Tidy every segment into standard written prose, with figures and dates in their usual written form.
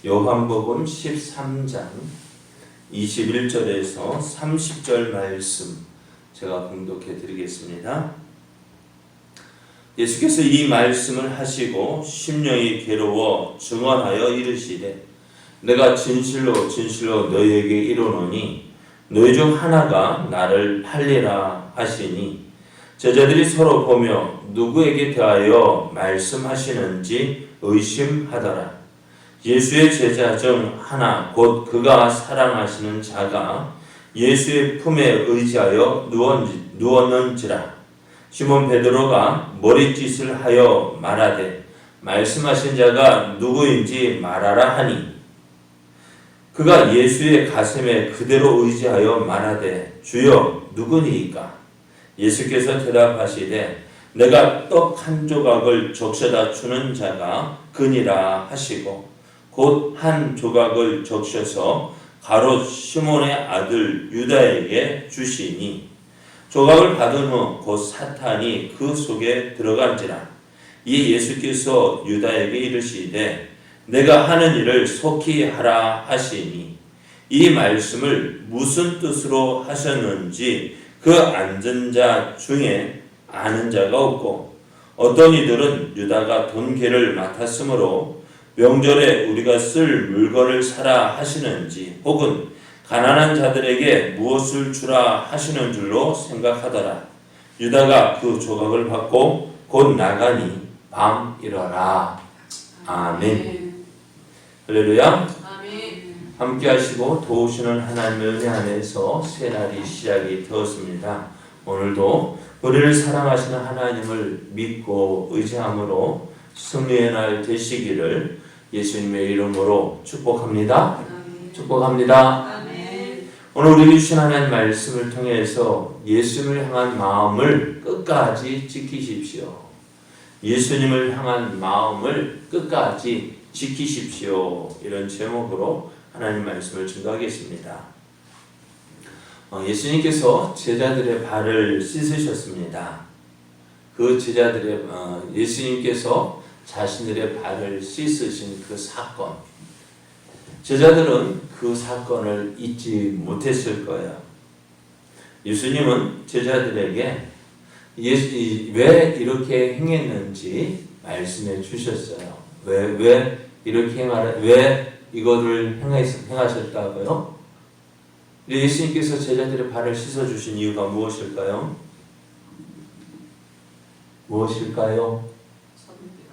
요한복음 13장 21절에서 30절 말씀 제가 봉독해 드리겠습니다. 예수께서 이 말씀을 하시고 심령이 괴로워 증언하여 이르시되 내가 진실로 진실로 너희에게 이르노니 너희 중 하나가 나를 팔리라 하시니 제자들이 서로 보며 누구에게 대하여 말씀하시는지 의심하더라. 예수의 제자 중 하나 곧 그가 사랑하시는 자가 예수의 품에 의지하여 누웠는지라. 시몬 베드로가 머릿짓을 하여 말하되 말씀하신 자가 누구인지 말하라 하니 그가 예수의 가슴에 그대로 의지하여 말하되 주여 누구니이까? 예수께서 대답하시되 내가 떡 한 조각을 적셔다 주는 자가 그니라 하시고 곧 한 조각을 적셔서 가롯 시몬의 아들 유다에게 주시니 조각을 받은 후 곧 사탄이 그 속에 들어간지라. 이 예수께서 유다에게 이르시되 내가 하는 일을 속히 하라 하시니 이 말씀을 무슨 뜻으로 하셨는지 그 앉은 자 중에 아는 자가 없고 어떤 이들은 유다가 돈계를 맡았으므로 명절에 우리가 쓸 물건을 사라 하시는지 혹은 가난한 자들에게 무엇을 주라 하시는 줄로 생각하더라. 유다가 그 조각을 받고 곧 나가니 밤이러라. 아멘. 할렐루야. 함께 하시고 도우시는 하나님의 은혜 안에서 새날이 시작이 되었습니다. 오늘도 우리를 사랑하시는 하나님을 믿고 의지함으로 승리의 날 되시기를 예수님의 이름으로 축복합니다. 축복합니다. 오늘 우리에게 주신 하나님 말씀을 통해서 예수님을 향한 마음을 끝까지 지키십시오. 예수님을 향한 마음을 끝까지 지키십시오. 이런 제목으로 하나님 말씀을 증거하겠습니다. 예수님께서 제자들의 발을 씻으셨습니다. 그 제자들의 예수님께서 자신들의 발을 씻으신 그 사건, 제자들은 그 사건을 잊지 못했을 거예요. 예수님은 제자들에게 왜 이렇게 행했는지 말씀해 주셨어요. 왜 이렇게 왜 이거를 행하셨다고요? 예수님께서 제자들의 발을 씻어 주신 이유가 무엇일까요? 무엇일까요?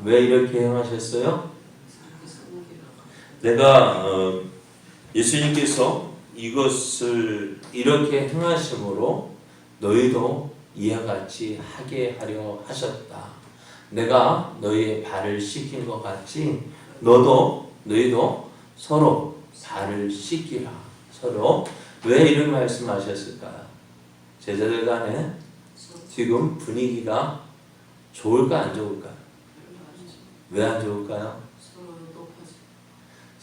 왜 이렇게 행하셨어요? 예수님께서 이것을 이렇게 행하심으로 너희도 이와 같이 하게 하려 하셨다. 내가 너희의 발을 씻긴 것 같이 너희도 서로 발을 씻기라. 서로 왜 이런 말씀하셨을까요? 제자들 간에 지금 분위기가 좋을까 안 좋을까요? 왜 안 좋을까요?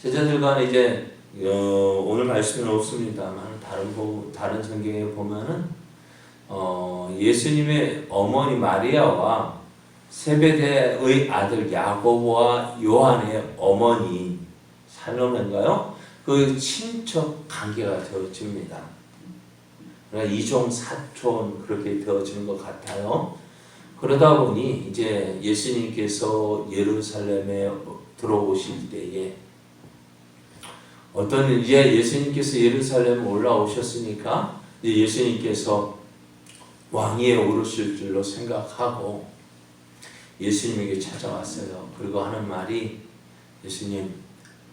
제자들 간에 이제 오늘 말씀은 없습니다만 다른 성경에 보면은 예수님의 어머니 마리아와 세베대의 아들 야고보와 요한의 어머니 살로메인가요? 그 친척 관계가 되어집니다. 그러니까 이종 사촌 그렇게 되어지는 것 같아요. 그러다 보니 이제 예수님께서 예루살렘에 들어오실 때에 이제 예수님께서 예루살렘에 올라오셨으니까 이제 예수님께서 왕위에 오르실 줄로 생각하고 예수님에게 찾아왔어요. 그리고 하는 말이 예수님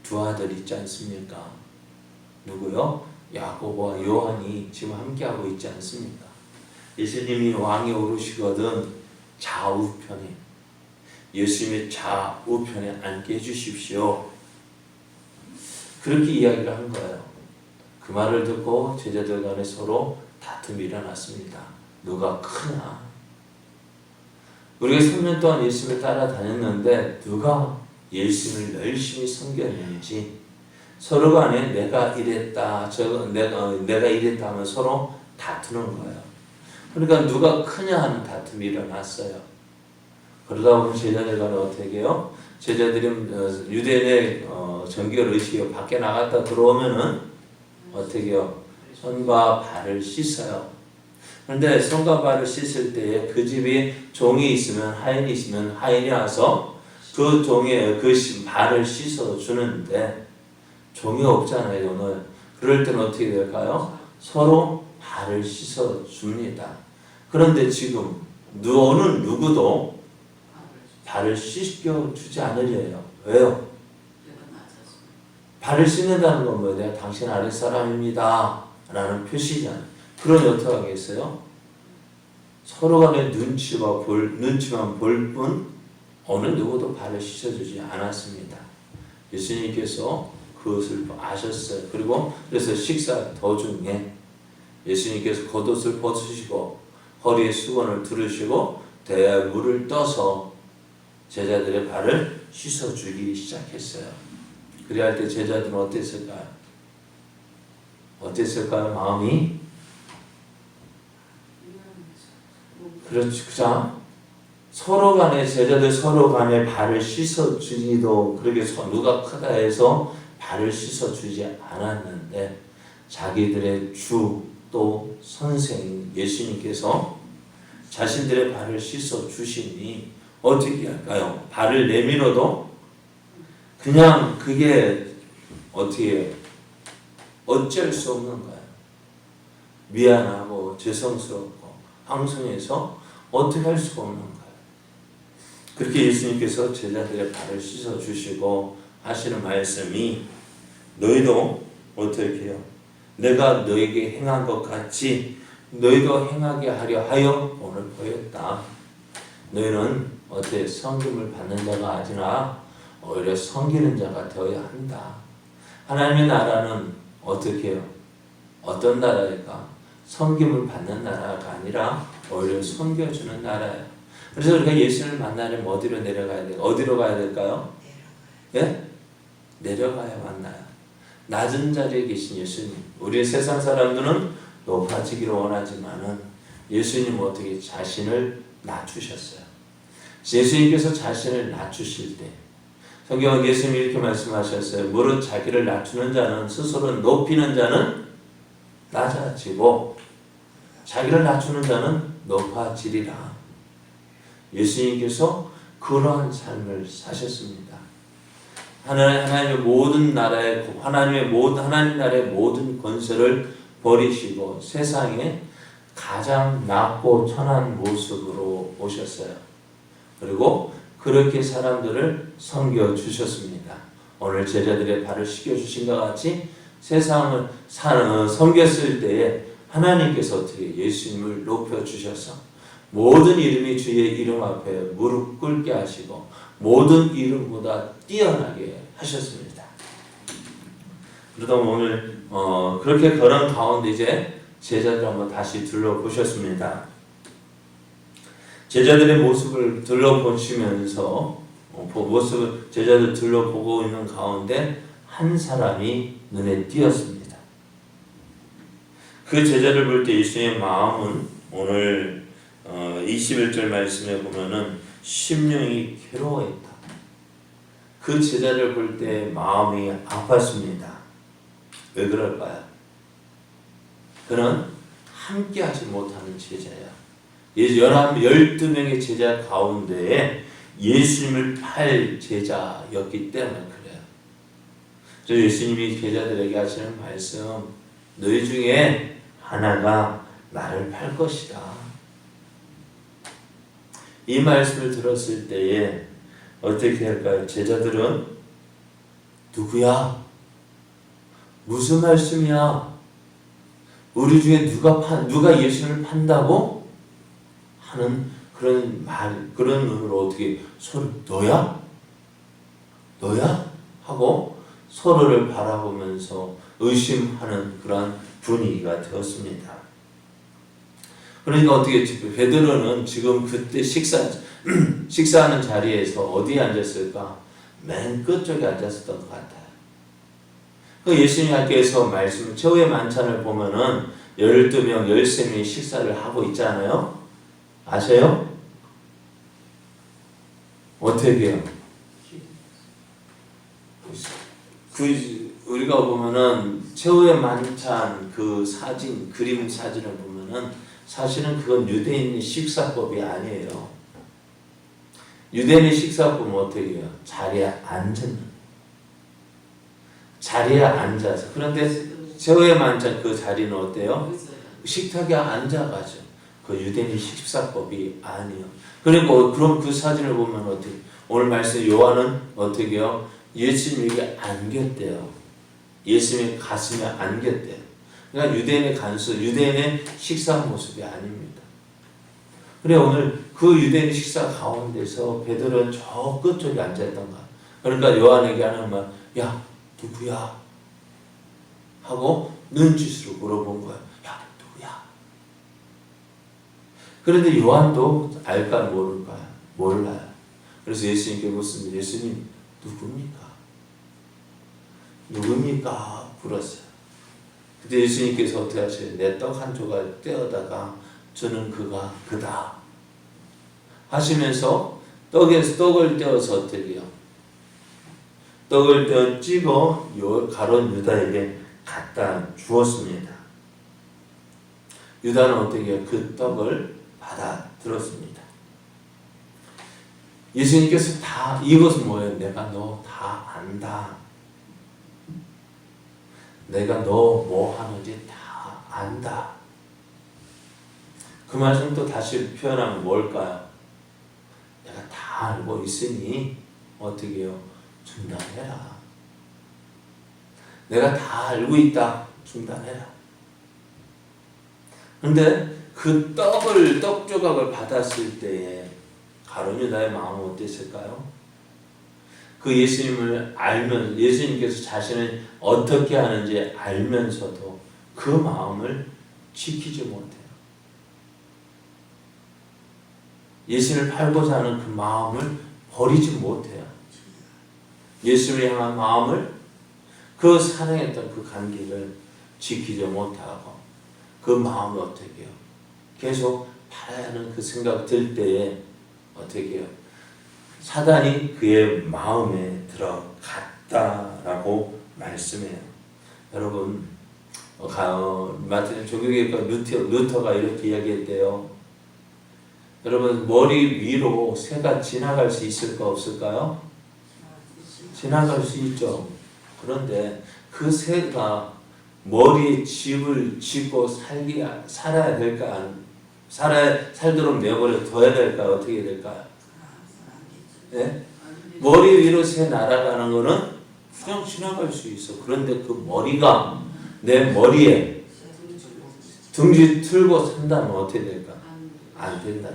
두 아들 있지 않습니까? 누구요? 야고보와 요한이 지금 함께하고 있지 않습니까? 예수님이 왕위에 오르시거든 좌우편에 예수님의 좌우편에 앉게 해주십시오. 그렇게 이야기를 한 거예요. 그 말을 듣고 제자들 간에 서로 다툼이 일어났습니다. 누가 크냐? 우리가 3년 동안 예수님을 따라다녔는데 누가 예수님을 열심히 섬겼는지 서로 간에 내가 이랬다, 내가 이랬다 하면 서로 다투는 거예요. 그러니까 누가 크냐 하는 다툼이 일어났어요. 그러다 보면 제자들 간에 어떻게 해요? 제자들이 유대인의 정결 의식이 밖에 나갔다 들어오면은 어떻게 해요? 손과 발을 씻어요. 그런데 손과 발을 씻을 때에 그 집이 종이 있으면 하인이 있으면 하인이 와서 그 종의 그 발을 씻어 주는데 종이 없잖아요 오늘. 그럴 때는 어떻게 될까요? 서로 발을 씻어 줍니다. 그런데 지금 어느 누구도 발을 씻겨 주지 않으려요. 왜요? 발을 씻는다는 건 뭐예요? 내가 당신 아랫사람입니다 라는 표시잖아요. 그러니 어떻게 하겠어요? 서로 간의 눈치만 볼 뿐 어느 누구도 발을 씻어주지 않았습니다. 예수님께서 그것을 아셨어요. 그래서 식사 도중에 예수님께서 겉옷을 벗으시고 허리에 수건을 두르시고 대야에 물을 떠서 제자들의 발을 씻어주기 시작했어요. 그래야 할 때 제자들은 어땠을까요? 마음이? 그렇죠. 그죠? 제자들 서로 간에 발을 씻어주기도 그렇게 누가 크다 해서 발을 씻어주지 않았는데 자기들의 주 또 선생 예수님께서 자신들의 발을 씻어주시니 어떻게 할까요? 발을 내밀어도 그냥 그게 어떻게 어쩔 수 없는 거예요. 미안하고 죄송스럽고 황송해서 어떻게 할 수가 없는 거예요. 그렇게 예수님께서 제자들의 발을 씻어주시고 하시는 말씀이 너희도 어떻게 해요? 내가 너에게 행한 것 같이 너희도 행하게 하려 하여 오늘 보였다. 너희는 어떻게 섬김을 받는 자가 아니라 오히려 섬기는 자가 되어야 한다. 하나님의 나라는 어떻게 해요? 어떤 나라일까? 섬김을 받는 나라가 아니라 오히려 섬겨주는 나라예요. 그래서 우리가 예수를 만나려면 어디로 내려가야 돼요? 어디로 가야 될까요? 예? 내려가야 만나요. 낮은 자리에 계신 예수님. 우리 세상 사람들은 높아지기를 원하지만은 예수님은 어떻게 자신을 낮추셨어요. 예수님께서 자신을 낮추실 때 성경은 예수님이 이렇게 말씀하셨어요. 무릇 자기를 낮추는 자는 스스로 높이는 자는 낮아지고 자기를 낮추는 자는 높아지리라. 예수님께서 그러한 삶을 사셨습니다. 하나님의 모든 나라의 하나님 나라의 모든 권세를 버리시고 세상에 가장 낮고 천한 모습으로 오셨어요. 그리고 그렇게 사람들을 섬겨 주셨습니다. 오늘 제자들의 발을 씻겨 주신 것 같이 세상을 섬겼을 때에 하나님께서 어떻게 예수님을 높여 주셔서 모든 이름이 주의 이름 앞에 무릎 꿇게 하시고 모든 이름보다 뛰어나게 하셨습니다. 그러다 오늘 그렇게 걸은 가운데 이제 제자들 한번 다시 둘러보셨습니다. 제자들의 모습을 둘러보시면서 제자들 둘러보고 있는 가운데 한 사람이 눈에 띄었습니다. 그 제자를 볼 때 예수님의 마음은 오늘 21절 말씀에 보면은 심령이 괴로워했다. 그 제자를 볼 때 마음이 아팠습니다. 왜 그럴까요? 그는 함께하지 못하는 제자야. 12명의 제자 가운데에 예수님을 팔 제자였기 때문에 그래요. 그래서 예수님이 제자들에게 하시는 말씀, 너희 중에 하나가 나를 팔 것이다. 이 말씀을 들었을 때에 어떻게 할까요? 제자들은 누구야? 무슨 말씀이야? 우리 중에 누가 예수를 판다고? 하는 그런 눈으로 어떻게 서로 너야? 하고 서로를 바라보면서 의심하는 그런 분위기가 되었습니다. 그러니까 어떻게 베드로는 지금 그때 식사하는 자리에서 어디에 앉았을까? 맨 끝쪽에 앉았었던 것 같아요. 그 예수님께서 말씀 최후의 만찬을 보면은 12명, 13명이 식사를 하고 있잖아요. 아세요? 어떻게 해요? 우리가 보면은 최후의 만찬 그 사진, 그림 사진을 보면은 사실은 그건 유대인의 식사법이 아니에요. 유대인의 식사법은 어떻게 해요? 자리에 앉는. 자리에 앉아서. 그런데 최후의 만찬 그 자리는 어때요? 식탁에 앉아가지고. 그 유대인의 식사법이 아니에요. 그리고 그럼 그 사진을 보면 어떻게? 오늘 말씀 요한은 어떻게 해요? 예수님에게 안겼대요. 예수님의 가슴에 안겼대요. 그러니까 유대인의 간수, 유대인의 식사 모습이 아닙니다. 그래 오늘 그 유대인의 식사 가운데서 베드로는 저 끝쪽에 앉아있던가. 그러니까 요한에게 하는 말, 야 누구야? 하고 눈짓으로 물어본 거야. 야 누구야? 그런데 요한도 알까 모를까? 몰라요. 그래서 예수님께 묻습니다. 예수님 누굽니까? 누굽니까? 물었어요. 그때 예수님께서 어떻게 하셔요? 내 떡 한 조각 떼어다가 저는 그다 하시면서 떡에서 떡을 떼어서 어떻게 해요? 떡을 떼어 찍어 가룟 유다에게 갖다 주었습니다. 유다는 어떻게 해요? 그 떡을 받아 들었습니다. 예수님께서 다 이것은 뭐예요? 내가 너 다 안다. 내가 너 뭐 하는지 다 안다. 그 말씀 또 다시 표현하면 뭘까요? 내가 다 알고 있으니 어떻게 해요? 중단해라. 내가 다 알고 있다. 중단해라. 그런데 그 떡 조각을 받았을 때에 가룟 유다의 마음은 어땠을까요? 그 예수님을 알면 예수님께서 자신을 어떻게 하는지 알면서도 그 마음을 지키지 못해요. 예수님을 팔고자 하는 그 마음을 버리지 못해요. 예수를 향한 마음을 그 사랑했던 그 관계를 지키지 못하고 그 마음을 어떻게 해요? 계속 팔아야 하는 그 생각 들 때에 어떻게 해요? 사단이 그의 마음에 들어갔다라고 말씀해요. 여러분 마틴 종교개혁가 루터가 이렇게 이야기했대요. 여러분 머리 위로 새가 지나갈 수 있을까 없을까요? 지나갈 수 있죠. 그런데 그 새가 머리에 집을 짓고 살아야 될까? 살도록 내버려 둬야 될까? 어떻게 될까요? 네? 머리 위로 새 날아가는 거는 그냥 지나갈 수 있어. 그런데 그 머리가 내 머리에 둥지 틀고 산다면 어떻게 될까? 안 된다.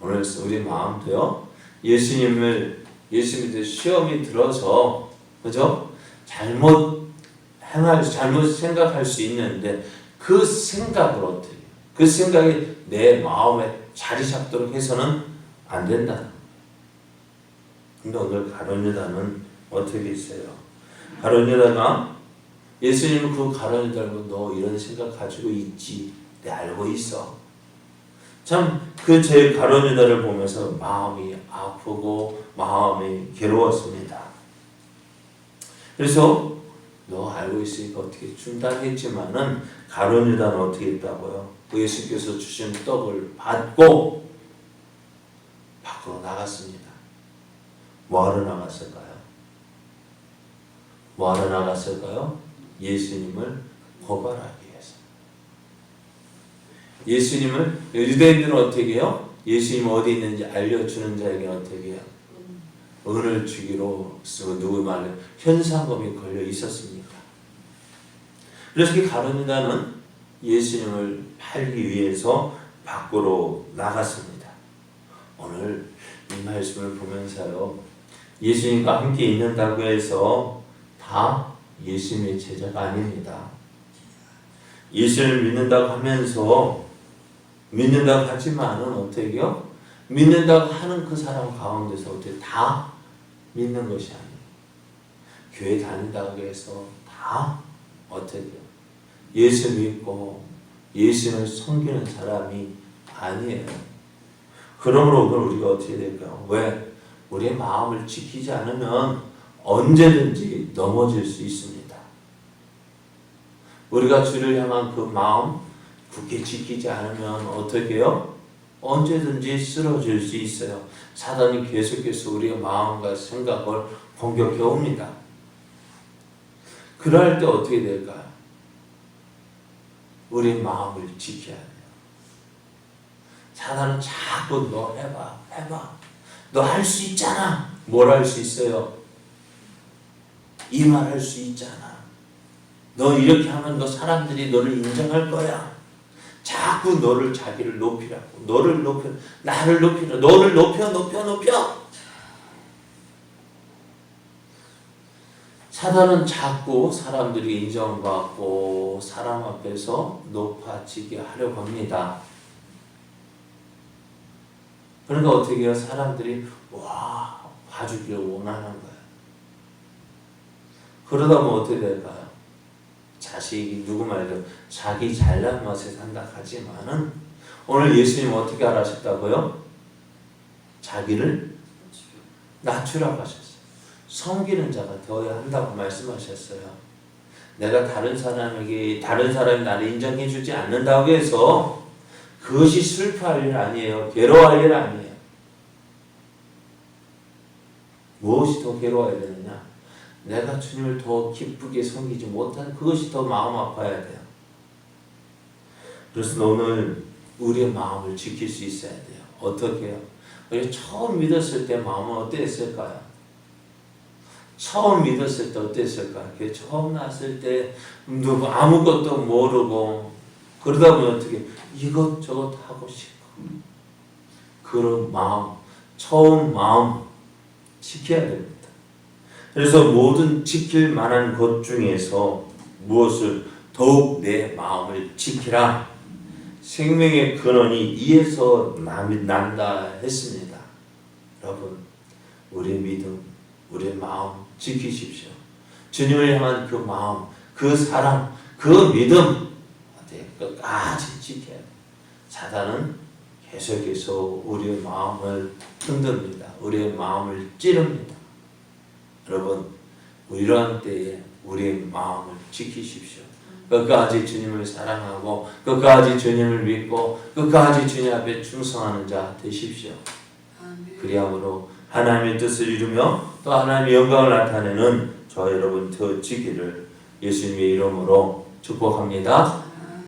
오늘 우리 마음도요. 예수님을 시험이 들어서 그죠? 잘못 생각할 수 있는데 그 생각을 어떻게? 그 생각이 내 마음에 자리 잡도록 해서는 안 된다. 근데 오늘 가룟 유다는 어떻게 있어요? 가룟 유다가 예수님은 그 가룟 유다를 보고 너 이런 생각 가지고 있지? 내 알고 있어. 참 그 제 가룟 유다를 보면서 마음이 아프고 마음이 괴로웠습니다. 그래서 너 알고 있으니까 어떻게 중단했지만은 가룟 유다는 어떻게 했다고요? 그 예수께서 주신 떡을 받고 밖으로 나갔습니다. 뭐하러 나갔을까요? 뭐하러 나갔을까요? 예수님을 고발하기 위해서. 예수님을 유대인들은 어떻게 해요? 예수님 어디 있는지 알려주는 자에게 어떻게 해요? 은을 주기로 누구 말로 현상금이 걸려 있었습니다. 그래서 이 가룟 유다는 예수님을 팔기 위해서 밖으로 나갔습니다. 오늘 이 말씀을 보면서요. 예수님과 함께 있는다고 해서 다 예수님의 제자가 아닙니다. 예수를 믿는다고 하면서 믿는다고 하지만은 어떻게 해요? 믿는다고 하는 그 사람 가운데서 어떻게 다 믿는 것이 아니에요. 교회 다닌다고 해서 다 어떻게 해요? 예수 믿고 예수를 섬기는 사람이 아니에요. 그러므로 오늘 우리가 어떻게 될까요? 왜? 우리의 마음을 지키지 않으면 언제든지 넘어질 수 있습니다. 우리가 주를 향한 그 마음 굳게 지키지 않으면 어떻게 해요? 언제든지 쓰러질 수 있어요. 사단이 계속해서 우리의 마음과 생각을 공격해 옵니다. 그럴 때 어떻게 될까요? 우리의 마음을 지켜야 돼요. 사단은 자꾸 너 해봐. 너 할 수 있잖아. 뭘 할 수 있어요? 이 말 할 수 있잖아. 너 이렇게 하면 너 사람들이 너를 인정할 거야. 자꾸 너를 자기를 높이라고. 너를 높여. 나를 높이라. 너를 높여. 사단은 자꾸 사람들이 인정받고 사람 앞에서 높아지게 하려고 합니다. 그러니까 어떻게 해요? 사람들이 봐주기를 원하는 거예요. 그러다 보면 어떻게 될까요? 자식이 누구 말대로 자기 잘난 맛에 산다 하지만은 오늘 예수님 어떻게 하셨다고요? 자기를 낮추라고 하셨어요. 섬기는 자가 되어야 한다고 말씀하셨어요. 내가 다른 사람이 나를 인정해주지 않는다고 해서 그것이 슬퍼할 일 아니에요. 괴로워할 일 아니에요. 무엇이 더 괴로워야 되느냐? 내가 주님을 더 기쁘게 섬기지 못한 그것이 더 마음 아파야 돼요. 그래서 오늘 우리의 마음을 지킬 수 있어야 돼요. 어떻게 해요? 우리 처음 믿었을 때 마음은 어땠을까요? 처음 믿었을 때 어땠을까요? 처음 났을 때 아무것도 모르고 그러다 보면 어떻게 이것저것 하고 싶고 그런 마음, 처음 마음 지켜야 됩니다. 그래서 모든 지킬 만한 것 중에서 무엇을 더욱 내 마음을 지키라. 생명의 근원이 이에서 난다 했습니다. 여러분, 우리의 믿음, 우리의 마음 지키십시오. 주님을 향한 그 마음, 그 사랑, 그 믿음 끝까지 지켜야 돼요. 사단은 계속해서 우리의 마음을 흔듭니다. 우리의 마음을 찌릅니다. 여러분, 이러한 때에 우리의 마음을 지키십시오. 끝까지 주님을 사랑하고 끝까지 주님을 믿고 끝까지 주님 앞에 충성하는 자 되십시오. 그리함으로 하나님의 뜻을 이루며 또 하나님의 영광을 나타내는 저 여러분 되어지기를 예수님의 이름으로 축복합니다.